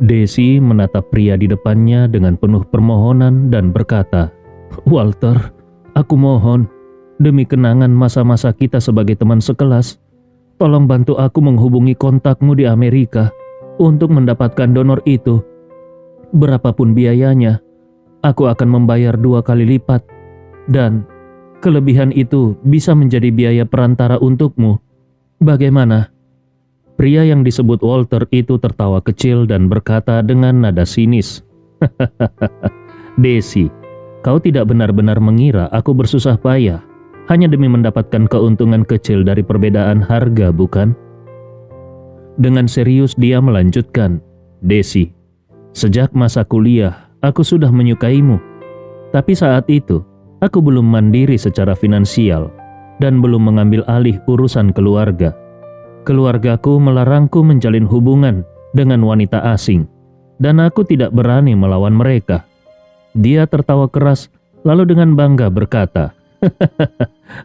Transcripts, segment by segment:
Desi menatap pria di depannya dengan penuh permohonan dan berkata, "Walter, aku mohon, demi kenangan masa-masa kita sebagai teman sekelas, tolong bantu aku menghubungi kontakmu di Amerika untuk mendapatkan donor itu. Berapapun biayanya, aku akan membayar 2 kali lipat, dan kelebihan itu bisa menjadi biaya perantara untukmu. Bagaimana?" Pria yang disebut Walter itu tertawa kecil dan berkata dengan nada sinis, "Desi, kau tidak benar-benar mengira aku bersusah payah hanya demi mendapatkan keuntungan kecil dari perbedaan harga, bukan?" Dengan serius dia melanjutkan, "Desi, sejak masa kuliah aku sudah menyukaimu. Tapi saat itu aku belum mandiri secara finansial dan belum mengambil alih urusan keluarga. Keluargaku melarangku menjalin hubungan dengan wanita asing, dan aku tidak berani melawan mereka." Dia tertawa keras lalu dengan bangga berkata,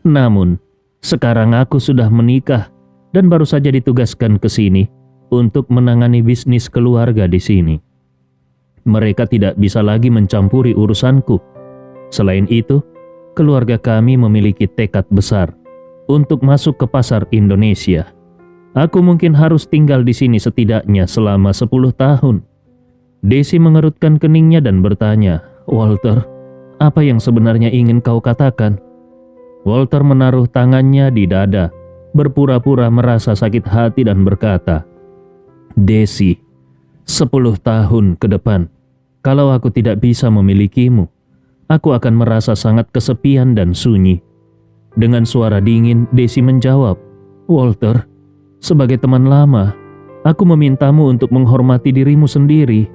"Namun, sekarang aku sudah menikah dan baru saja ditugaskan ke sini untuk menangani bisnis keluarga di sini. Mereka tidak bisa lagi mencampuri urusanku. Selain itu, keluarga kami memiliki tekad besar untuk masuk ke pasar Indonesia. Aku mungkin harus tinggal di sini setidaknya selama 10 tahun. Desi mengerutkan keningnya dan bertanya, "Walter, apa yang sebenarnya ingin kau katakan?" Walter menaruh tangannya di dada, berpura-pura merasa sakit hati dan berkata, "Desi, 10 tahun ke depan, kalau aku tidak bisa memilikimu, aku akan merasa sangat kesepian dan sunyi." Dengan suara dingin, Desi menjawab, "Walter, sebagai teman lama, aku memintamu untuk menghormati dirimu sendiri."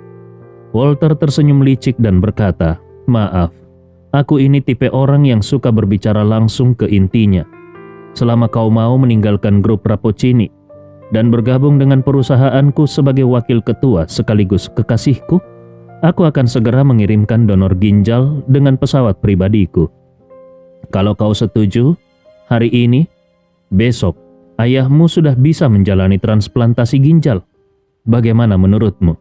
Walter tersenyum licik dan berkata, "Maaf, aku ini tipe orang yang suka berbicara langsung ke intinya. Selama kau mau meninggalkan grup Rapocini dan bergabung dengan perusahaanku sebagai wakil ketua sekaligus kekasihku, aku akan segera mengirimkan donor ginjal dengan pesawat pribadiku. Kalau kau setuju, hari ini, besok, ayahmu sudah bisa menjalani transplantasi ginjal. Bagaimana menurutmu?"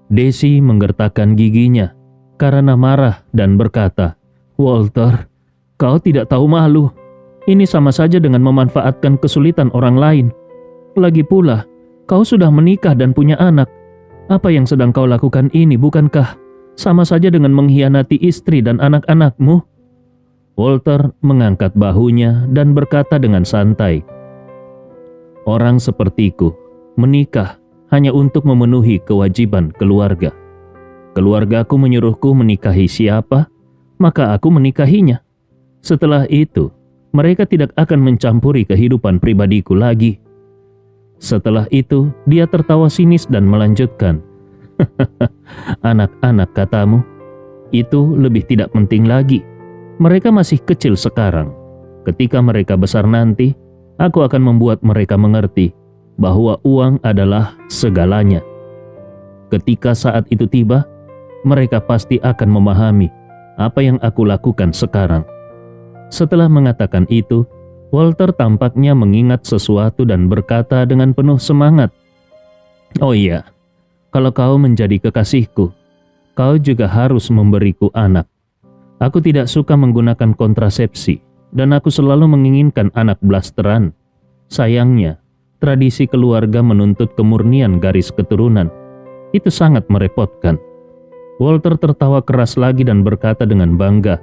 Desi menggertakkan giginya karena marah dan berkata, "Walter, kau tidak tahu malu. Ini sama saja dengan memanfaatkan kesulitan orang lain. Lagi pula, kau sudah menikah dan punya anak. Apa yang sedang kau lakukan ini bukankah sama saja dengan mengkhianati istri dan anak-anakmu?" Walter mengangkat bahunya dan berkata dengan santai, "Orang sepertiku menikah hanya untuk memenuhi kewajiban keluarga. Keluargaku menyuruhku menikahi siapa, maka aku menikahinya. Setelah itu, mereka tidak akan mencampuri kehidupan pribadiku lagi." Setelah itu, dia tertawa sinis dan melanjutkan, "Anak-anak katamu, itu lebih tidak penting lagi. Mereka masih kecil sekarang. Ketika mereka besar nanti, aku akan membuat mereka mengerti bahwa uang adalah segalanya. Ketika saat itu tiba, mereka pasti akan memahami apa yang aku lakukan sekarang." Setelah mengatakan itu, Walter tampaknya mengingat sesuatu dan berkata dengan penuh semangat, "Oh iya, kalau kau menjadi kekasihku, kau juga harus memberiku anak. Aku tidak suka menggunakan kontrasepsi, dan aku selalu menginginkan anak blasteran. Sayangnya, tradisi keluarga menuntut kemurnian garis keturunan. Itu sangat merepotkan." Walter tertawa keras lagi dan berkata dengan bangga,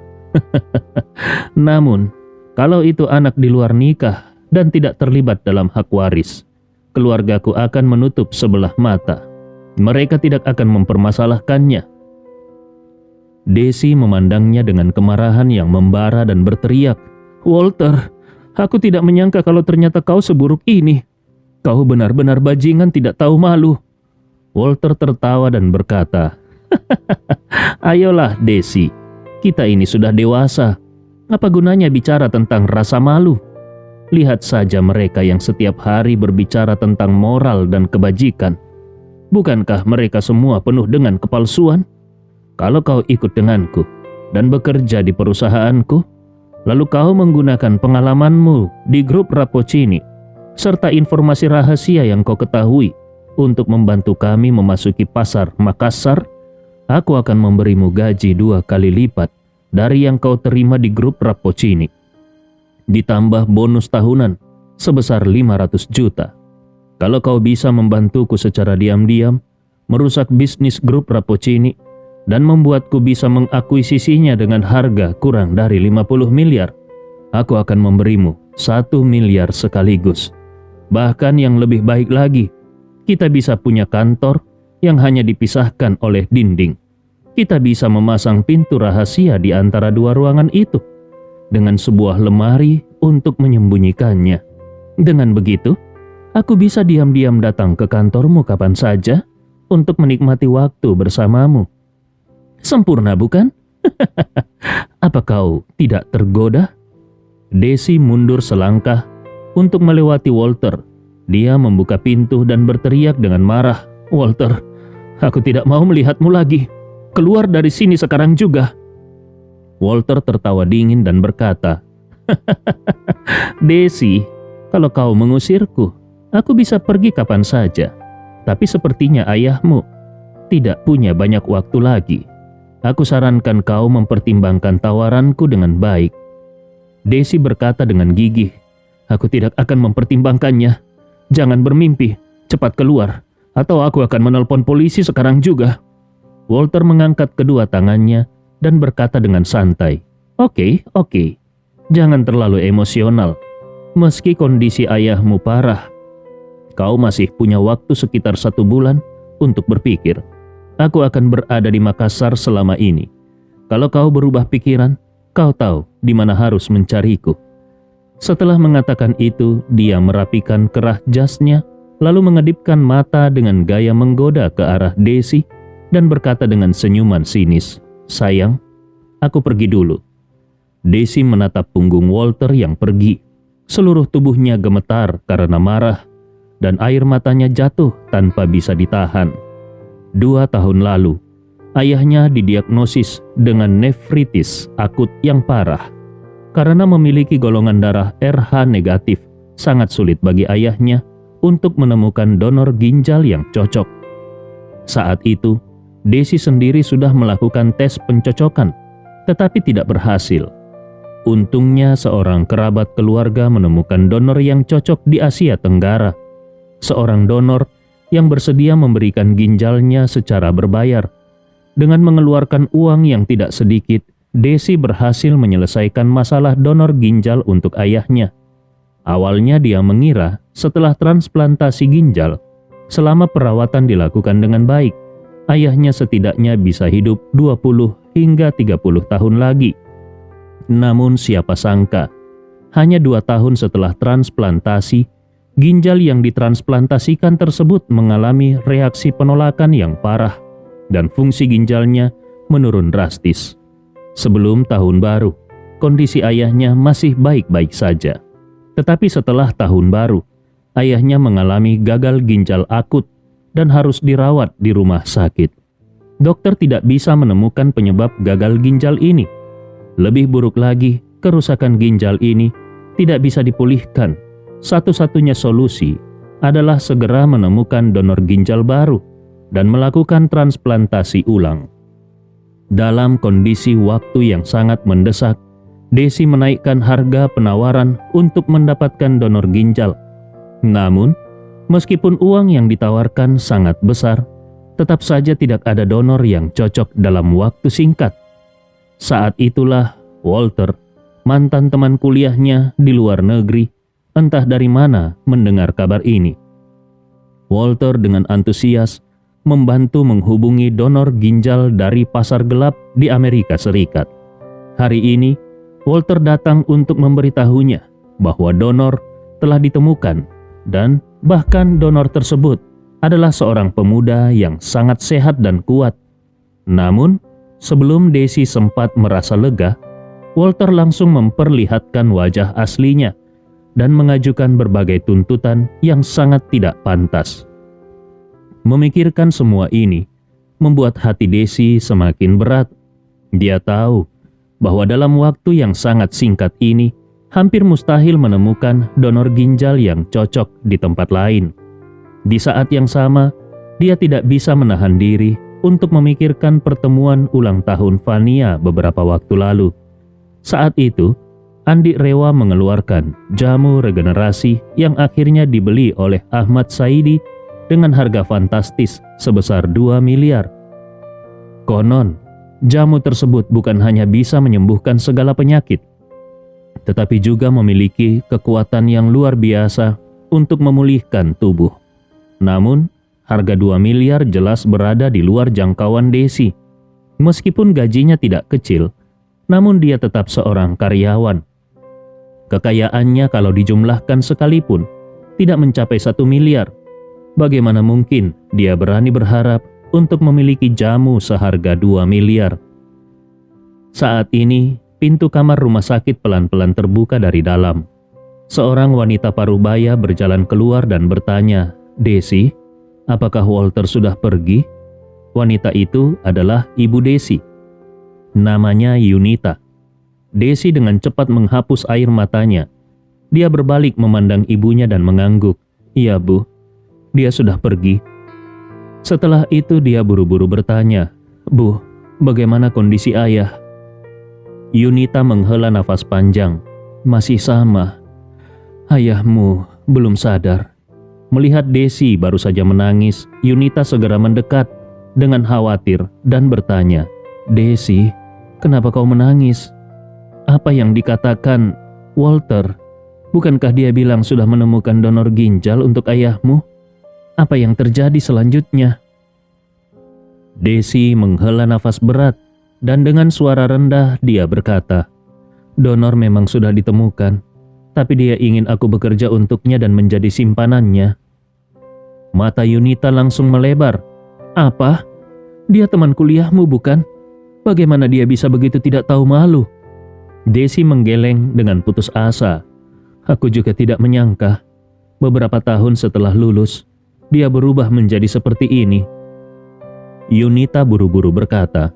"Namun, kalau itu anak di luar nikah dan tidak terlibat dalam hak waris, keluargaku akan menutup sebelah mata. Mereka tidak akan mempermasalahkannya." Desi memandangnya dengan kemarahan yang membara dan berteriak, "Walter, aku tidak menyangka kalau ternyata kau seburuk ini. Kau benar-benar bajingan tidak tahu malu." Walter tertawa dan berkata, "Ayolah Desi, kita ini sudah dewasa. Apa gunanya bicara tentang rasa malu? Lihat saja mereka yang setiap hari berbicara tentang moral dan kebajikan. Bukankah mereka semua penuh dengan kepalsuan? Kalau kau ikut denganku dan bekerja di perusahaanku, lalu kau menggunakan pengalamanmu di grup Rapocini serta informasi rahasia yang kau ketahui untuk membantu kami memasuki pasar Makassar, aku akan memberimu gaji 2 kali lipat dari yang kau terima di grup Rapocini. Ditambah bonus tahunan sebesar 500 juta. Kalau kau bisa membantuku secara diam-diam, merusak bisnis grup Rapocini, dan membuatku bisa mengakuisisinya dengan harga kurang dari 50 miliar, aku akan memberimu 1 miliar sekaligus. Bahkan yang lebih baik lagi, kita bisa punya kantor yang hanya dipisahkan oleh dinding. Kita bisa memasang pintu rahasia di antara 2 ruangan itu, dengan sebuah lemari untuk menyembunyikannya. Dengan begitu, aku bisa diam-diam datang ke kantormu kapan saja untuk menikmati waktu bersamamu. Sempurna bukan? Apa kau tidak tergoda? Desi mundur selangkah untuk melewati Walter. Dia membuka pintu dan berteriak dengan marah, "Walter, aku tidak mau melihatmu lagi. Keluar dari sini sekarang juga." Walter tertawa dingin dan berkata, "Desi, kalau kau mengusirku, aku bisa pergi kapan saja. Tapi sepertinya ayahmu tidak punya banyak waktu lagi. Aku sarankan kau mempertimbangkan tawaranku dengan baik." Desi berkata dengan gigih, "Aku tidak akan mempertimbangkannya. Jangan bermimpi, cepat keluar, atau aku akan menelpon polisi sekarang juga." Walter mengangkat kedua tangannya dan berkata dengan santai, Oke. Jangan terlalu emosional. Meski kondisi ayahmu parah, kau masih punya waktu sekitar 1 bulan untuk berpikir. Aku akan berada di Makassar selama ini. Kalau kau berubah pikiran, kau tahu di mana harus mencariku." Setelah mengatakan itu, dia merapikan kerah jasnya, lalu mengedipkan mata dengan gaya menggoda ke arah Desi dan berkata dengan senyuman sinis, "Sayang, aku pergi dulu." Desi menatap punggung Walter yang pergi. Seluruh tubuhnya gemetar karena marah, dan air matanya jatuh tanpa bisa ditahan. 2 tahun lalu, ayahnya didiagnosis dengan nefritis akut yang parah. Karena memiliki golongan darah RH negatif, sangat sulit bagi ayahnya untuk menemukan donor ginjal yang cocok. Saat itu, Desi sendiri sudah melakukan tes pencocokan, tetapi tidak berhasil. Untungnya seorang kerabat keluarga menemukan donor yang cocok di Asia Tenggara. Seorang donor yang bersedia memberikan ginjalnya secara berbayar. Dengan mengeluarkan uang yang tidak sedikit, Desi berhasil menyelesaikan masalah donor ginjal untuk ayahnya. Awalnya dia mengira setelah transplantasi ginjal, selama perawatan dilakukan dengan baik, ayahnya setidaknya bisa hidup 20 hingga 30 tahun lagi. Namun siapa sangka, hanya 2 tahun setelah transplantasi, ginjal yang ditransplantasikan tersebut mengalami reaksi penolakan yang parah dan fungsi ginjalnya menurun drastis. Sebelum tahun baru, kondisi ayahnya masih baik-baik saja. Tetapi setelah tahun baru, ayahnya mengalami gagal ginjal akut dan harus dirawat di rumah sakit. Dokter tidak bisa menemukan penyebab gagal ginjal ini. Lebih buruk lagi, kerusakan ginjal ini tidak bisa dipulihkan. Satu-satunya solusi adalah segera menemukan donor ginjal baru dan melakukan transplantasi ulang. Dalam kondisi waktu yang sangat mendesak, Desi menaikkan harga penawaran untuk mendapatkan donor ginjal. Namun, meskipun uang yang ditawarkan sangat besar, tetap saja tidak ada donor yang cocok dalam waktu singkat. Saat itulah Walter, mantan teman kuliahnya di luar negeri, entah dari mana mendengar kabar ini. Walter dengan antusias membantu menghubungi donor ginjal dari pasar gelap di Amerika Serikat. Hari ini, Walter datang untuk memberitahunya bahwa donor telah ditemukan dan bahkan donor tersebut adalah seorang pemuda yang sangat sehat dan kuat. Namun, sebelum Desi sempat merasa lega, Walter langsung memperlihatkan wajah aslinya dan mengajukan berbagai tuntutan yang sangat tidak pantas. Memikirkan semua ini membuat hati Desi semakin berat. Dia tahu bahwa dalam waktu yang sangat singkat ini hampir mustahil menemukan donor ginjal yang cocok di tempat lain. Di saat yang sama, dia tidak bisa menahan diri untuk memikirkan pertemuan ulang tahun Vania beberapa waktu lalu. Saat itu, Andi Rewa mengeluarkan jamu regenerasi yang akhirnya dibeli oleh Ahmad Saidi dengan harga fantastis sebesar 2 miliar. Konon, jamu tersebut bukan hanya bisa menyembuhkan segala penyakit, tetapi juga memiliki kekuatan yang luar biasa untuk memulihkan tubuh. Namun, harga 2 miliar jelas berada di luar jangkauan Desi. Meskipun gajinya tidak kecil, namun dia tetap seorang karyawan. Kekayaannya kalau dijumlahkan sekalipun tidak mencapai 1 miliar. Bagaimana mungkin dia berani berharap untuk memiliki jamu seharga 2 miliar? Saat ini, pintu kamar rumah sakit pelan-pelan terbuka dari dalam. Seorang wanita parubaya berjalan keluar dan bertanya, "Desi, apakah Walter sudah pergi?" Wanita itu adalah ibu Desi. Namanya Yunita. Desi dengan cepat menghapus air matanya. Dia berbalik memandang ibunya dan mengangguk. "Iya, Bu, dia sudah pergi." Setelah itu dia buru-buru bertanya, "Bu, bagaimana kondisi ayah?" Yunita menghela nafas panjang. "Masih sama. Ayahmu belum sadar." Melihat Desi baru saja menangis, Yunita segera mendekat dengan khawatir dan bertanya, "Desi, kenapa kau menangis? Apa yang dikatakan Walter? Bukankah dia bilang sudah menemukan donor ginjal untuk ayahmu? Apa yang terjadi selanjutnya?" Desi menghela nafas berat dan dengan suara rendah dia berkata, "Donor memang sudah ditemukan, tapi dia ingin aku bekerja untuknya dan menjadi simpanannya." Mata Yunita langsung melebar. "Apa? Dia teman kuliahmu bukan? Bagaimana dia bisa begitu tidak tahu malu?" Desi menggeleng dengan putus asa. "Aku juga tidak menyangka. Beberapa tahun setelah lulus, dia berubah menjadi seperti ini." Yunita buru-buru berkata,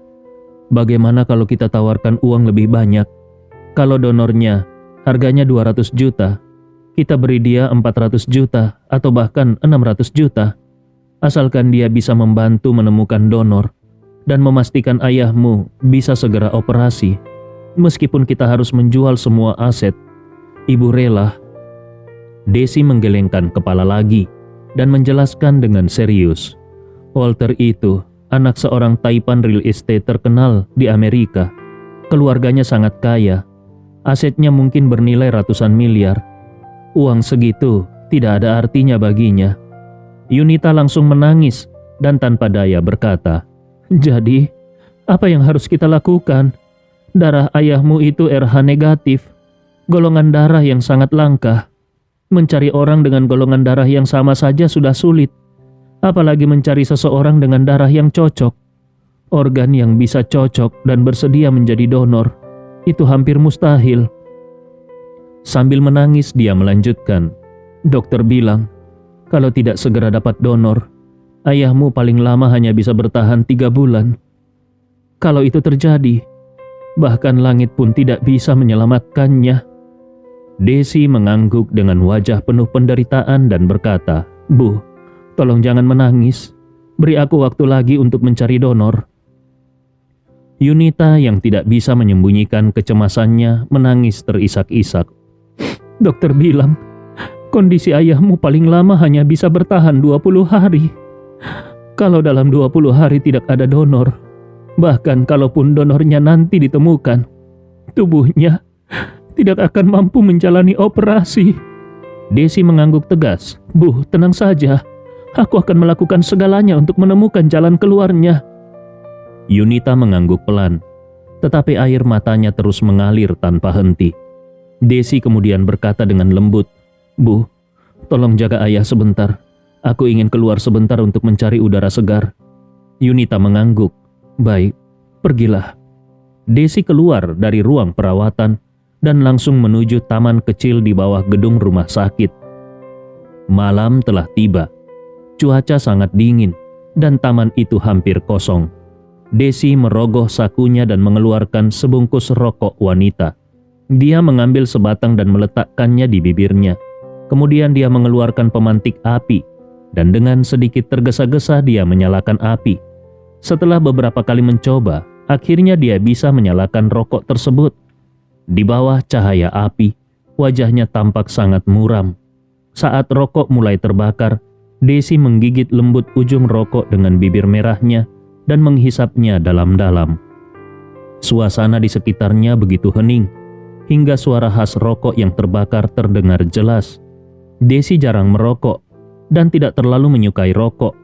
"Bagaimana kalau kita tawarkan uang lebih banyak? Kalau donornya harganya 200 juta, kita beri dia 400 juta atau bahkan 600 juta. Asalkan dia bisa membantu menemukan donor dan memastikan ayahmu bisa segera operasi. Meskipun kita harus menjual semua aset, Ibu rela." Desi menggelengkan kepala lagi dan menjelaskan dengan serius, "Walter itu anak seorang taipan real estate terkenal di Amerika. Keluarganya sangat kaya. Asetnya mungkin bernilai ratusan miliar. Uang segitu tidak ada artinya baginya." Yunita langsung menangis dan tanpa daya berkata, "Jadi, apa yang harus kita lakukan? Darah ayahmu itu RH negatif, golongan darah yang sangat langka. Mencari orang dengan golongan darah yang sama saja sudah sulit, apalagi mencari seseorang dengan darah yang cocok. Organ yang bisa cocok dan bersedia menjadi donor, itu hampir mustahil." Sambil menangis dia melanjutkan, "Dokter bilang, kalau tidak segera dapat donor, ayahmu paling lama hanya bisa bertahan 3 bulan. Kalau itu terjadi, bahkan langit pun tidak bisa menyelamatkannya." Desi mengangguk dengan wajah penuh penderitaan dan berkata, "Bu, tolong jangan menangis. Beri aku waktu lagi untuk mencari donor." Yunita yang tidak bisa menyembunyikan kecemasannya menangis terisak-isak. "Dokter bilang, kondisi ayahmu paling lama hanya bisa bertahan 20 hari. Kalau dalam 20 hari tidak ada donor, bahkan kalaupun donornya nanti ditemukan, tubuhnya tidak akan mampu menjalani operasi." Desi mengangguk tegas, "Bu, tenang saja. Aku akan melakukan segalanya untuk menemukan jalan keluarnya." Yunita mengangguk pelan, tetapi air matanya terus mengalir tanpa henti. Desi kemudian berkata dengan lembut, "Bu, tolong jaga ayah sebentar. Aku ingin keluar sebentar untuk mencari udara segar." Yunita mengangguk, "Baik, pergilah." Desi keluar dari ruang perawatan dan langsung menuju taman kecil di bawah gedung rumah sakit. Malam telah tiba. Cuaca sangat dingin dan taman itu hampir kosong. Desi merogoh sakunya dan mengeluarkan sebungkus rokok wanita. Dia mengambil sebatang dan meletakkannya di bibirnya. Kemudian dia mengeluarkan pemantik api dan dengan sedikit tergesa-gesa dia menyalakan api. Setelah beberapa kali mencoba, akhirnya dia bisa menyalakan rokok tersebut. Di bawah cahaya api, wajahnya tampak sangat muram. Saat rokok mulai terbakar, Desi menggigit lembut ujung rokok dengan bibir merahnya dan menghisapnya dalam-dalam. Suasana di sekitarnya begitu hening, hingga suara khas rokok yang terbakar terdengar jelas. Desi jarang merokok dan tidak terlalu menyukai rokok,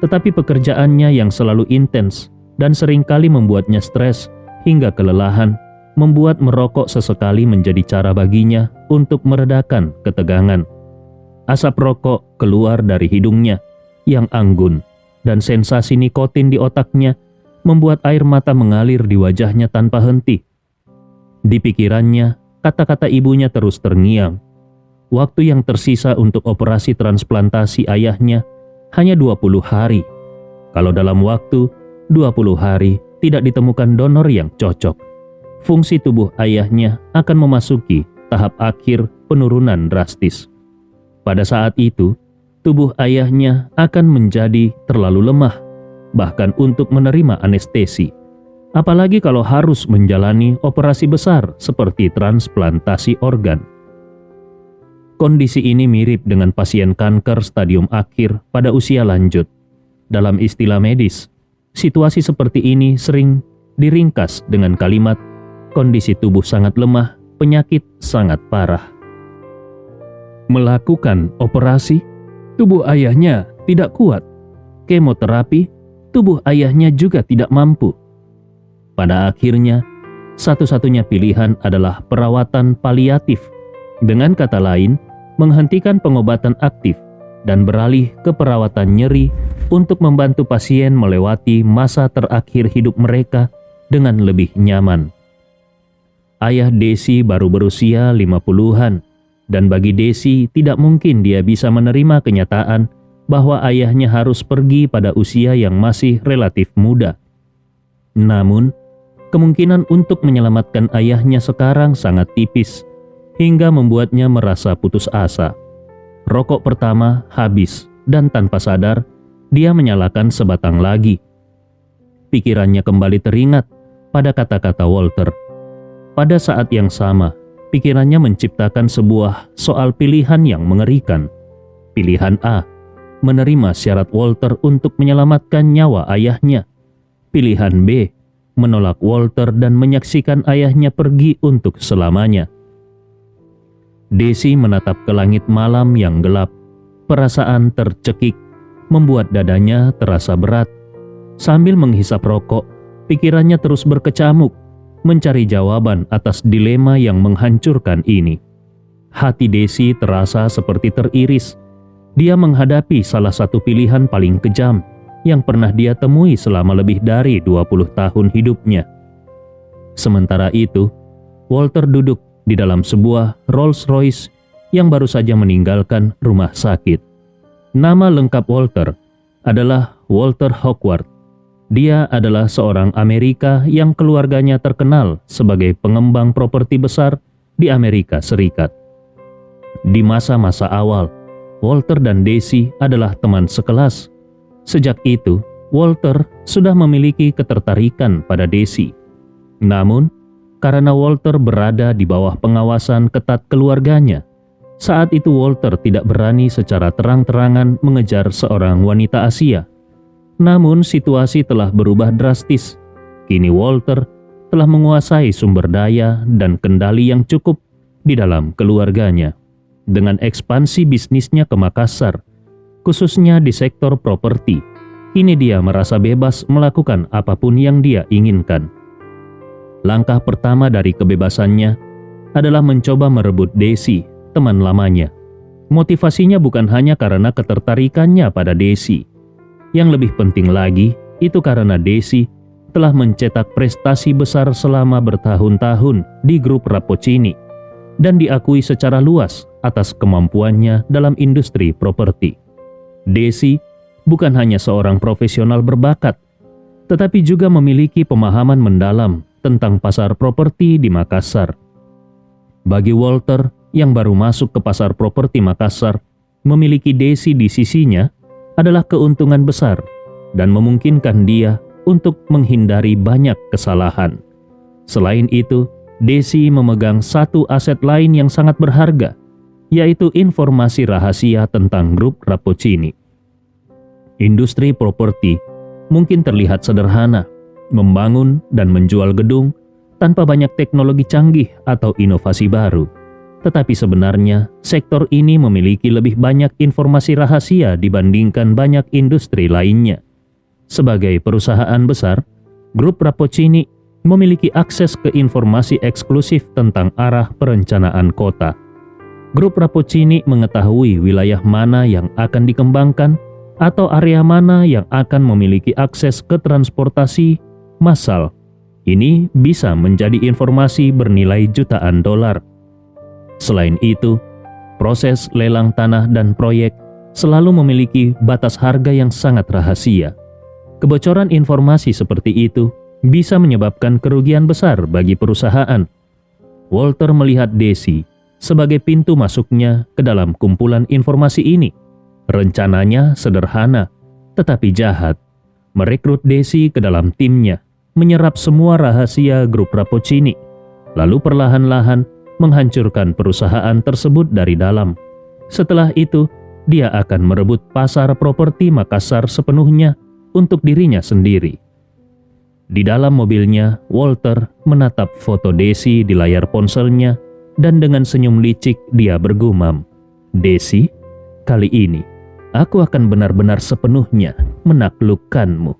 tetapi pekerjaannya yang selalu intens dan seringkali membuatnya stres hingga kelelahan, membuat merokok sesekali menjadi cara baginya untuk meredakan ketegangan. Asap rokok keluar dari hidungnya yang anggun, dan sensasi nikotin di otaknya membuat air mata mengalir di wajahnya tanpa henti. Di pikirannya, kata-kata ibunya terus terngiang. Waktu yang tersisa untuk operasi transplantasi ayahnya hanya 20 hari. Kalau dalam waktu 20 hari tidak ditemukan donor yang cocok, fungsi tubuh ayahnya akan memasuki tahap akhir penurunan drastis. Pada saat itu, tubuh ayahnya akan menjadi terlalu lemah, bahkan untuk menerima anestesi. Apalagi kalau harus menjalani operasi besar seperti transplantasi organ. Kondisi ini mirip dengan pasien kanker stadium akhir pada usia lanjut. Dalam istilah medis, situasi seperti ini sering diringkas dengan kalimat, kondisi tubuh sangat lemah, penyakit sangat parah. Melakukan operasi, tubuh ayahnya tidak kuat. Kemoterapi, tubuh ayahnya juga tidak mampu. Pada akhirnya, satu-satunya pilihan adalah perawatan paliatif. Dengan kata lain, menghentikan pengobatan aktif dan beralih ke perawatan nyeri untuk membantu pasien melewati masa terakhir hidup mereka dengan lebih nyaman. Ayah Desi baru berusia 50-an. Dan bagi Desi tidak mungkin dia bisa menerima kenyataan bahwa ayahnya harus pergi pada usia yang masih relatif muda. Namun, kemungkinan untuk menyelamatkan ayahnya sekarang sangat tipis, hingga membuatnya merasa putus asa. Rokok pertama habis, dan tanpa sadar, dia menyalakan sebatang lagi. Pikirannya kembali teringat pada kata-kata Walter. Pada saat yang sama, pikirannya menciptakan sebuah soal pilihan yang mengerikan. Pilihan A, menerima syarat Walter untuk menyelamatkan nyawa ayahnya. Pilihan B, menolak Walter dan menyaksikan ayahnya pergi untuk selamanya. Desi menatap ke langit malam yang gelap. Perasaan tercekik membuat dadanya terasa berat. Sambil menghisap rokok, pikirannya terus berkecamuk, mencari jawaban atas dilema yang menghancurkan ini. Hati Desi terasa seperti teriris. Dia menghadapi salah satu pilihan paling kejam yang pernah dia temui selama lebih dari 20 tahun hidupnya. Sementara itu, Walter duduk di dalam sebuah Rolls-Royce yang baru saja meninggalkan rumah sakit. Nama lengkap Walter adalah Walter Howard. Dia adalah seorang Amerika yang keluarganya terkenal sebagai pengembang properti besar di Amerika Serikat. Di masa-masa awal, Walter dan Desi adalah teman sekelas. Sejak itu, Walter sudah memiliki ketertarikan pada Desi. Namun, karena Walter berada di bawah pengawasan ketat keluarganya, saat itu Walter tidak berani secara terang-terangan mengejar seorang wanita Asia. Namun situasi telah berubah drastis. Kini Walter telah menguasai sumber daya dan kendali yang cukup di dalam keluarganya. Dengan ekspansi bisnisnya ke Makassar, khususnya di sektor properti, kini dia merasa bebas melakukan apapun yang dia inginkan. Langkah pertama dari kebebasannya adalah mencoba merebut Desi, teman lamanya. Motivasinya bukan hanya karena ketertarikannya pada Desi. Yang lebih penting lagi, itu karena Desi telah mencetak prestasi besar selama bertahun-tahun di grup Rapocini dan diakui secara luas atas kemampuannya dalam industri properti. Desi bukan hanya seorang profesional berbakat, tetapi juga memiliki pemahaman mendalam tentang pasar properti di Makassar. Bagi Walter yang baru masuk ke pasar properti Makassar, memiliki Desi di sisinya adalah keuntungan besar dan memungkinkan dia untuk menghindari banyak kesalahan. Selain itu, Desi memegang satu aset lain yang sangat berharga, yaitu informasi rahasia tentang grup Rapocini. Industri properti mungkin terlihat sederhana, membangun dan menjual gedung tanpa banyak teknologi canggih atau inovasi baru. Tetapi sebenarnya, sektor ini memiliki lebih banyak informasi rahasia dibandingkan banyak industri lainnya. Sebagai perusahaan besar, grup Rapocini memiliki akses ke informasi eksklusif tentang arah perencanaan kota. Grup Rapocini mengetahui wilayah mana yang akan dikembangkan atau area mana yang akan memiliki akses ke transportasi massal. Ini bisa menjadi informasi bernilai jutaan dolar. Selain itu, proses lelang tanah dan proyek selalu memiliki batas harga yang sangat rahasia. Kebocoran informasi seperti itu bisa menyebabkan kerugian besar bagi perusahaan. Walter melihat Desi sebagai pintu masuknya ke dalam kumpulan informasi ini. Rencananya sederhana, tetapi jahat. Merekrut Desi ke dalam timnya, menyerap semua rahasia grup Rapocini, lalu perlahan-lahan menghancurkan perusahaan tersebut dari dalam. Setelah itu, dia akan merebut pasar properti Makassar sepenuhnya untuk dirinya sendiri. Di dalam mobilnya, Walter menatap foto Desi di layar ponselnya dan dengan senyum licik dia bergumam, "Desi, kali ini aku akan benar-benar sepenuhnya menaklukkanmu."